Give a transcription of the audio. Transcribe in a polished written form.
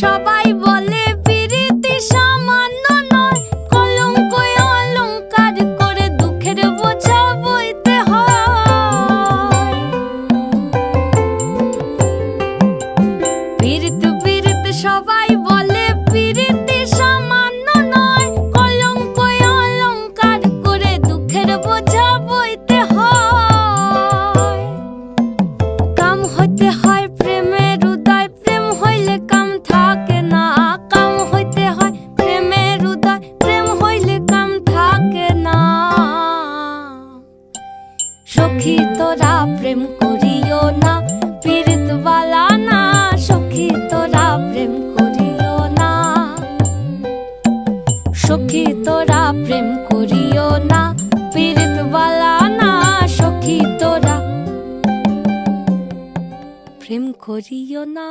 সবাই বলে পিরিতি সামান্য নয়, কলঙ্ক অলংকার করে দুঃখের বোঝা বইতে হয়। পিরিত পিরিত সবাই বলে পিরিতি সামান্য নয়, কলঙ্ক অলংকার করে দুঃখের বোঝা বইতে হয়। কাম হইতে হয় প্রেমের উদয়, প্রেম হইলে কাম থাকে না। কাম হইতে হয় প্রেমের উদয়, প্রেম হইলে কাম থাকে না। সখী তোরা প্রেম করিও না, পীড়িত বালা না। সখী তোরা প্রেম করিও না, সখী তোরা প্রেম করিও না, পীড়িত বালা না। সখী তোরা প্রেম করিও না।